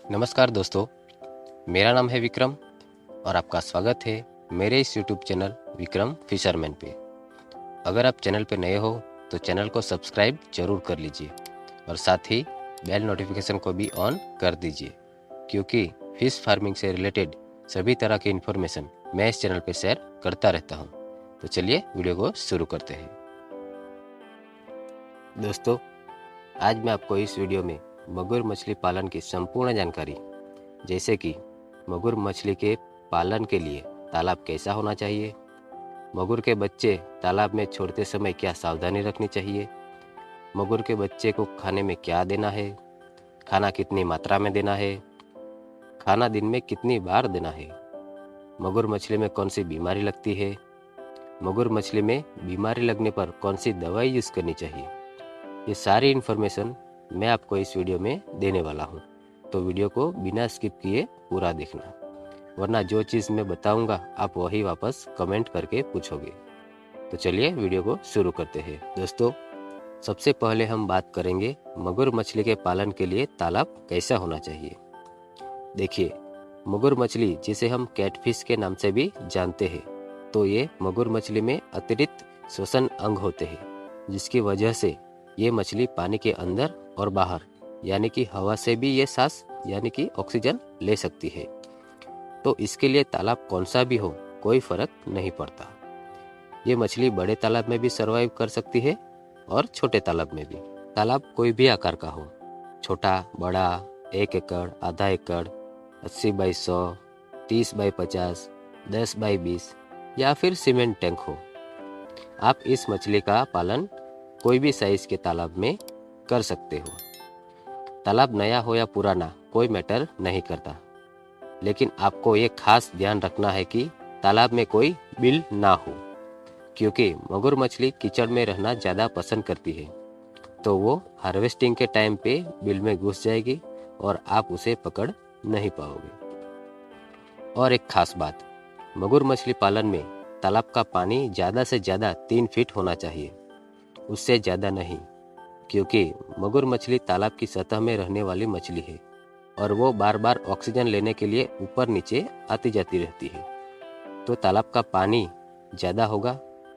नमस्कार दोस्तों, मेरा नाम है विक्रम और आपका स्वागत है मेरे इस YouTube चैनल विक्रम फिशरमैन पे। अगर आप चैनल पे नए हो तो चैनल को सब्सक्राइब जरूर कर लीजिए और साथ ही बेल नोटिफिकेशन को भी ऑन कर दीजिए, क्योंकि फिश फार्मिंग से रिलेटेड सभी तरह की इन्फॉर्मेशन मैं इस चैनल पे शेयर करता रहता हूँ। तो चलिए वीडियो को शुरू करते हैं। दोस्तों, आज मैं आपको इस वीडियो में मगुर मछली पालन की संपूर्ण जानकारी, जैसे कि मगुर मछली के पालन के लिए तालाब कैसा होना चाहिए, मगुर के बच्चे तालाब में छोड़ते समय क्या सावधानी रखनी चाहिए, मगुर के बच्चे को खाने में क्या देना है, खाना कितनी मात्रा में देना है, खाना दिन में कितनी बार देना है, मगुर मछली में कौन सी बीमारी लगती है, मगुर मछली में बीमारी लगने पर कौन सी दवाई यूज़ करनी चाहिए, ये सारी इन्फॉर्मेशन मैं आपको इस वीडियो में देने वाला हूँ। तो वीडियो को बिना स्किप किए पूरा देखना, वरना जो चीज़ मैं बताऊँगा आप वही वापस कमेंट करके पूछोगे। तो चलिए वीडियो को शुरू करते हैं। दोस्तों, सबसे पहले हम बात करेंगे मगुर मछली के पालन के लिए तालाब कैसा होना चाहिए। देखिए, मगुर मछली जिसे हम कैटफिश के नाम से भी जानते हैं, तो ये मगुर मछली में अतिरिक्त श्वसन अंग होते हैं, जिसकी वजह से ये मछली पानी के अंदर और बाहर यानी कि हवा से भी ये सांस यानी कि ऑक्सीजन ले सकती है। तो इसके लिए तालाब कौन सा भी हो कोई फर्क नहीं पड़ता। ये मछली बड़े तालाब में भी सरवाइव कर सकती है और छोटे तालाब में भी। तालाब कोई भी आकार का हो, छोटा बड़ा, 1 एकड़, आधा एकड़, 80 बाई 100, 30 बाई 50, 10 बाई 20 या फिर सीमेंट टैंक हो, आप इस मछली का पालन कोई भी साइज के तालाब में कर सकते हो। तालाब नया हो या पुराना कोई मैटर नहीं करता, लेकिन आपको ये खास ध्यान रखना है कि तालाब में कोई बिल ना हो, क्योंकि मगुर मछली कीचड़ में रहना ज़्यादा पसंद करती है। तो वो हार्वेस्टिंग के टाइम पे बिल में घुस जाएगी और आप उसे पकड़ नहीं पाओगे। और एक खास बात, मगुर मछली पालन में तालाब का पानी ज़्यादा से ज़्यादा 3 फीट होना चाहिए, उससे ज़्यादा नहीं, क्योंकि मगुर मछली तालाब की सतह में रहने वाली मछली है और वो बार बार ऑक्सीजन लेने के लिए ऊपर नीचे आती जाती रहती है। तो तालाब का पानी ज़्यादा होगा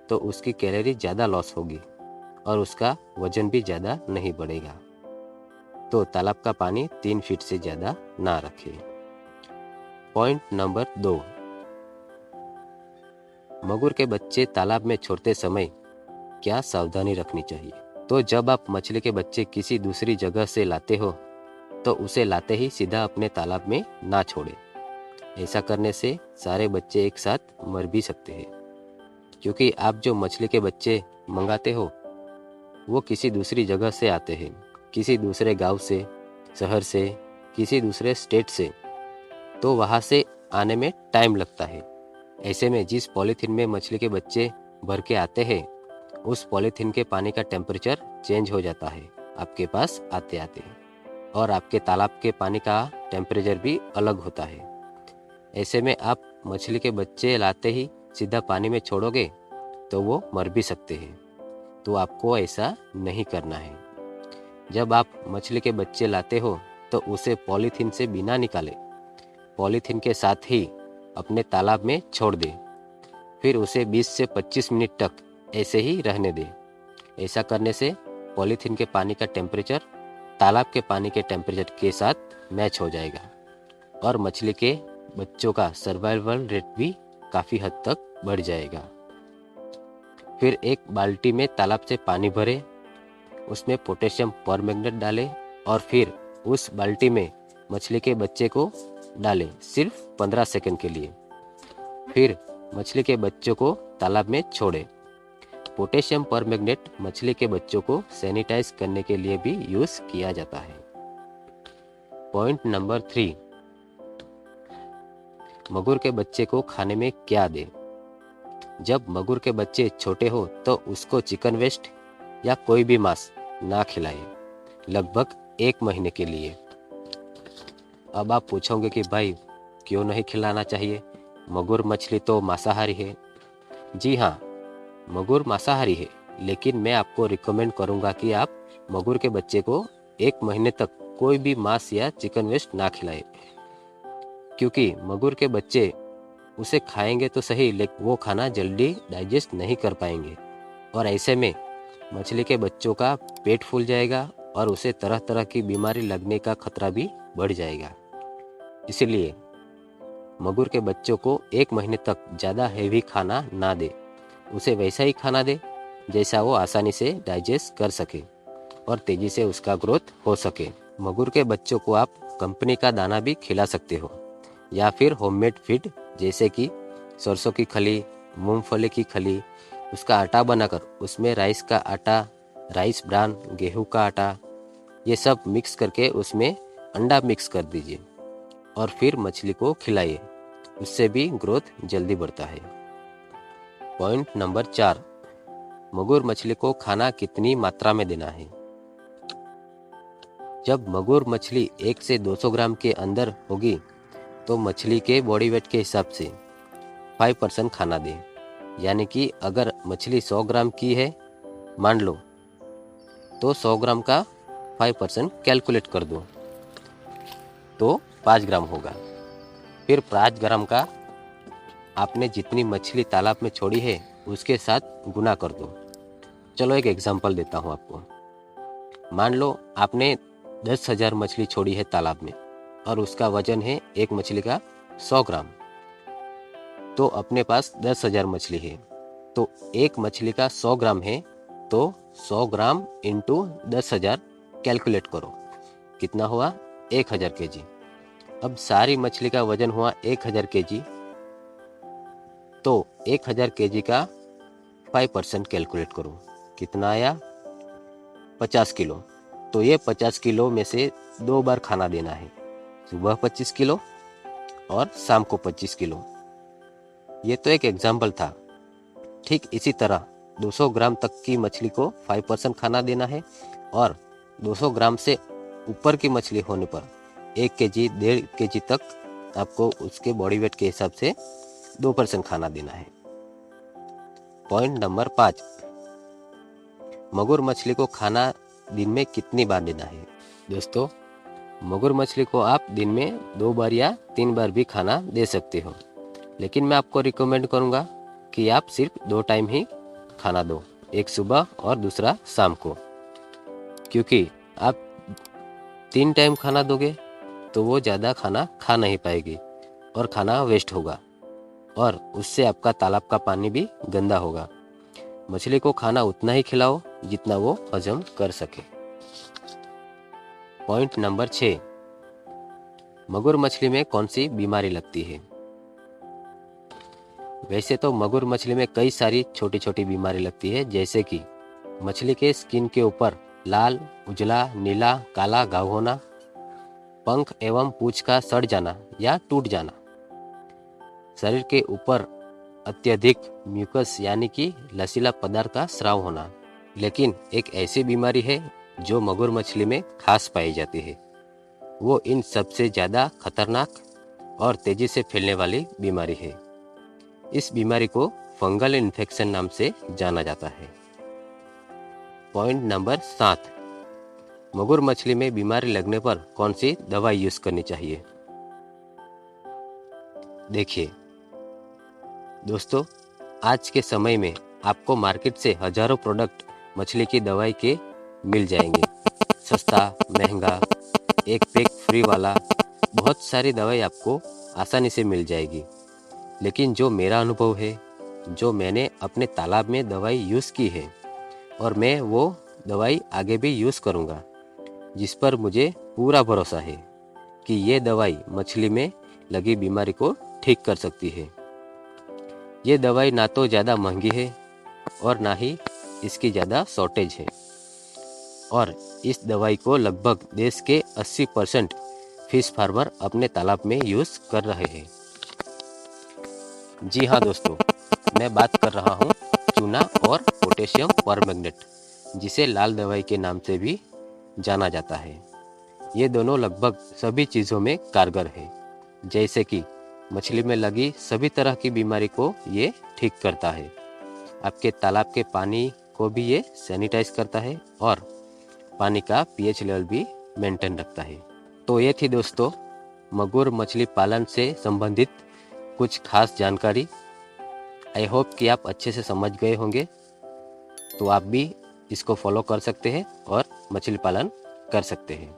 तो उसकी कैलोरी ज़्यादा लॉस होगी और उसका वजन भी ज़्यादा नहीं बढ़ेगा। तो तालाब का पानी 3 फीट से ज़्यादा ना रखें। पॉइंट नंबर 2, मगुर के बच्चे तालाब में छोड़ते समय क्या सावधानी रखनी चाहिए। तो जब आप मछली के बच्चे किसी दूसरी जगह से लाते हो तो उसे लाते ही सीधा अपने तालाब में ना छोड़े। ऐसा करने से सारे बच्चे एक साथ मर भी सकते हैं, क्योंकि आप जो मछली के बच्चे मंगाते हो वो किसी दूसरी जगह से आते हैं, किसी दूसरे गांव से, शहर से, किसी दूसरे स्टेट से। तो वहाँ से आने में टाइम लगता है। ऐसे में जिस पॉलीथीन में मछली के बच्चे भर के आते हैं, उस पॉलीथीन के पानी का टेम्परेचर चेंज हो जाता है आपके पास आते आते, और आपके तालाब के पानी का टेम्परेचर भी अलग होता है। ऐसे में आप मछली के बच्चे लाते ही सीधा पानी में छोड़ोगे तो वो मर भी सकते हैं। तो आपको ऐसा नहीं करना है। जब आप मछली के बच्चे लाते हो तो उसे पॉलीथीन से बिना निकाले पॉलीथीन के साथ ही अपने तालाब में छोड़ दे, फिर उसे 20 से 25 मिनट तक ऐसे ही रहने दे। ऐसा करने से पॉलीथीन के पानी का टेम्परेचर तालाब के पानी के टेम्परेचर के साथ मैच हो जाएगा और मछली के बच्चों का सर्वाइवल रेट भी काफ़ी हद तक बढ़ जाएगा। फिर एक बाल्टी में तालाब से पानी भरें, उसमें पोटेशियम परमैंगनेट डालें और फिर उस बाल्टी में मछली के बच्चे को डालें सिर्फ 15 सेकंड के लिए। फिर मछली के बच्चों को तालाब में छोड़ें। पोटेशियम परमैंगनेट मछली के बच्चों को सैनिटाइज करने के लिए भी यूज किया जाता है। पॉइंट नंबर 3, मगुर के बच्चे को खाने में क्या दें। जब मगुर के बच्चे छोटे हो तो उसको चिकन वेस्ट या कोई भी मांस ना खिलाएं, लगभग 1 महीने के लिए। अब आप पूछोगे कि भाई क्यों नहीं खिलाना चाहिए, मगुर मछली तो मांसाहारी है। जी हाँ, मगुर मांसाहारी है, लेकिन मैं आपको रिकमेंड करूंगा कि आप मगुर के बच्चे को 1 महीने तक कोई भी मांस या चिकन वेस्ट ना खिलाए, क्योंकि मगुर के बच्चे उसे खाएंगे तो सही, लेकिन वो खाना जल्दी डाइजेस्ट नहीं कर पाएंगे और ऐसे में मछली के बच्चों का पेट फूल जाएगा और उसे तरह तरह की बीमारी लगने का खतरा भी बढ़ जाएगा। इसलिए मगुर के बच्चों को 1 महीने तक ज़्यादा हेवी खाना ना दे, उसे वैसा ही खाना दे जैसा वो आसानी से डाइजेस्ट कर सके और तेज़ी से उसका ग्रोथ हो सके। मगुर के बच्चों को आप कंपनी का दाना भी खिला सकते हो या फिर होममेड फीड जैसे कि सरसों की खली, मूंगफली की खली, उसका आटा बनाकर उसमें राइस का आटा, राइस ब्रान, गेहूं का आटा, ये सब मिक्स करके उसमें अंडा मिक्स कर दीजिए और फिर मछली को खिलाइए, उससे भी ग्रोथ जल्दी बढ़ता है। पॉइंट नंबर 4, मगुर मछली को खाना कितनी मात्रा में देना है। जब मगुर मछली 1 से 200 ग्राम के अंदर होगी तो मछली के बॉडी वेट के हिसाब से 5% खाना दें। यानी कि अगर मछली 100 ग्राम की है मान लो, तो 100 ग्राम का 5% कैलकुलेट कर दो तो 5 ग्राम होगा। फिर 5 ग्राम का आपने जितनी मछली तालाब में छोड़ी है उसके साथ गुना कर दो। चलो एक एग्जांपल देता हूँ आपको। मान लो आपने 10,000 मछली छोड़ी है तालाब में और उसका वजन है एक मछली का 100 ग्राम, तो अपने पास 10,000 मछली है, तो एक मछली का 100 ग्राम है, तो 100 ग्राम इंटू 10,000 कैलकुलेट करो, कितना हुआ 1,000 केजी। अब सारी मछली का वजन हुआ 1,000 केजी, तो 1,000 केजी का 5% कैलकुलेट करो, कितना आया 50 किलो। तो ये 50 किलो में से 2 बार खाना देना है, सुबह 25 किलो और शाम को 25 किलो। ये तो एक एग्जाम्पल था। ठीक इसी तरह 200 ग्राम तक की मछली को 5% खाना देना है और 200 ग्राम से ऊपर की मछली होने पर 1 केजी 1.5 केजी तक आपको उसके बॉडी वेट के हिसाब से 2% खाना देना है। पॉइंट नंबर 5, मगुर मछली को खाना दिन में कितनी बार देना है। दोस्तों, मगुर मछली को आप दिन में 2 बार या 3 बार भी खाना दे सकते हो, लेकिन मैं आपको रिकमेंड करूंगा कि आप सिर्फ 2 टाइम ही खाना दो, एक सुबह और दूसरा शाम को, क्योंकि आप 3 टाइम खाना दोगे तो वो ज़्यादा खाना खा नहीं पाएगी और खाना वेस्ट होगा और उससे आपका तालाब का पानी भी गंदा होगा। मछली को खाना उतना ही खिलाओ जितना वो हजम कर सके। पॉइंट नंबर 6, मगुर मछली में कौन सी बीमारी लगती है। वैसे तो मगुर मछली में कई सारी छोटी छोटी बीमारी लगती है, जैसे कि मछली के स्किन के ऊपर लाल, उजला, नीला, काला घाव होना, पंख एवं पूंछ का सड़ जाना या टूट जाना, शरीर के ऊपर अत्यधिक म्यूकस यानी कि लसीला पदार्थ का स्राव होना। लेकिन एक ऐसी बीमारी है जो मगुर मछली में खास पाई जाती है, वो इन सबसे ज़्यादा खतरनाक और तेजी से फैलने वाली बीमारी है। इस बीमारी को फंगल इन्फेक्शन नाम से जाना जाता है। पॉइंट नंबर 7, मगुर मछली में बीमारी लगने पर कौन सी दवाई यूज करनी चाहिए। देखिए दोस्तों, आज के समय में आपको मार्केट से हजारों प्रोडक्ट मछली की दवाई के मिल जाएंगे, सस्ता, महंगा, एक पैक फ्री वाला, बहुत सारी दवाई आपको आसानी से मिल जाएगी। लेकिन जो मेरा अनुभव है, जो मैंने अपने तालाब में दवाई यूज़ की है और मैं वो दवाई आगे भी यूज़ करूँगा, जिस पर मुझे पूरा भरोसा है कि ये दवाई मछली में लगी बीमारी को ठीक कर सकती है। ये दवाई ना तो ज़्यादा महंगी है और ना ही इसकी ज़्यादा शॉर्टेज है, और इस दवाई को लगभग देश के 80% फिश फार्मर अपने तालाब में यूज़ कर रहे हैं। जी हाँ दोस्तों, मैं बात कर रहा हूँ चूना और पोटेशियम परमैंगनेट, जिसे लाल दवाई के नाम से भी जाना जाता है। ये दोनों लगभग सभी चीज़ों में कारगर है, जैसे कि मछली में लगी सभी तरह की बीमारी को ये ठीक करता है, आपके तालाब के पानी को भी ये सैनिटाइज करता है और पानी का पीएच लेवल भी मेंटेन रखता है। तो ये थी दोस्तों मगुर मछली पालन से संबंधित कुछ खास जानकारी। आई होप कि आप अच्छे से समझ गए होंगे, तो आप भी इसको फॉलो कर सकते हैं और मछली पालन कर सकते हैं।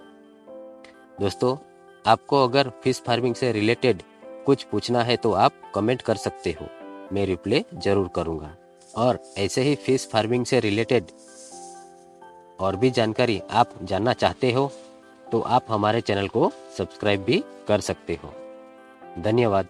दोस्तों, आपको अगर फिश फार्मिंग से रिलेटेड कुछ पूछना है तो आप कमेंट कर सकते हो, मैं रिप्लाई जरूर करूँगा। और ऐसे ही फिश फार्मिंग से रिलेटेड और भी जानकारी आप जानना चाहते हो तो आप हमारे चैनल को सब्सक्राइब भी कर सकते हो। धन्यवाद।